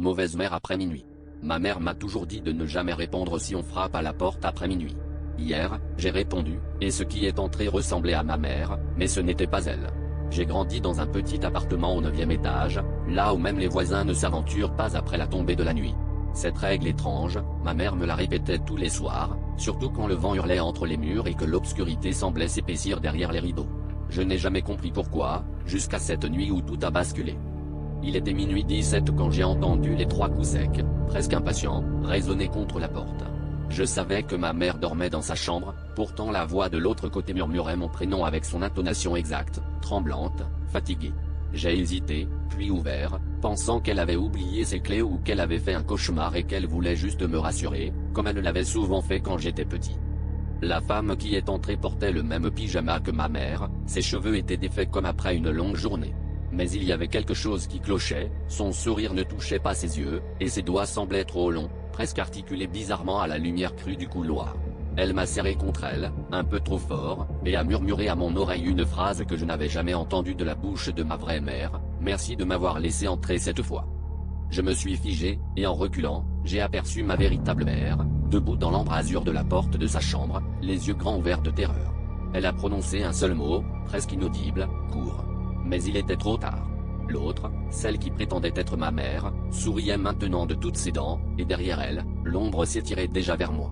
Mauvaise mère après minuit. Ma mère m'a toujours dit de ne jamais répondre si on frappe à la porte après minuit. Hier, j'ai répondu, et ce qui est entré ressemblait à ma mère, mais ce n'était pas elle. J'ai grandi dans un petit appartement au 9e étage, là où même les voisins ne s'aventurent pas après la tombée de la nuit. Cette règle étrange, ma mère me la répétait tous les soirs, surtout quand le vent hurlait entre les murs et que l'obscurité semblait s'épaissir derrière les rideaux. Je n'ai jamais compris pourquoi, jusqu'à cette nuit où tout a basculé. Il était minuit 17 quand j'ai entendu les 3 coups secs, presque impatients, résonner contre la porte. Je savais que ma mère dormait dans sa chambre, pourtant la voix de l'autre côté murmurait mon prénom avec son intonation exacte, tremblante, fatiguée. J'ai hésité, puis ouvert, pensant qu'elle avait oublié ses clés ou qu'elle avait fait un cauchemar et qu'elle voulait juste me rassurer, comme elle l'avait souvent fait quand j'étais petit. La femme qui est entrée portait le même pyjama que ma mère, ses cheveux étaient défaits comme après une longue journée. Mais il y avait quelque chose qui clochait, son sourire ne touchait pas ses yeux, et ses doigts semblaient trop longs, presque articulés bizarrement à la lumière crue du couloir. Elle m'a serré contre elle, un peu trop fort, et a murmuré à mon oreille une phrase que je n'avais jamais entendue de la bouche de ma vraie mère: « Merci de m'avoir laissé entrer cette fois. » Je me suis figé, et en reculant, j'ai aperçu ma véritable mère, debout dans l'embrasure de la porte de sa chambre, les yeux grands ouverts de terreur. Elle a prononcé un seul mot, presque inaudible: « Cours ». Mais il était trop tard. L'autre, celle qui prétendait être ma mère, souriait maintenant de toutes ses dents, et derrière elle, l'ombre s'étirait déjà vers moi.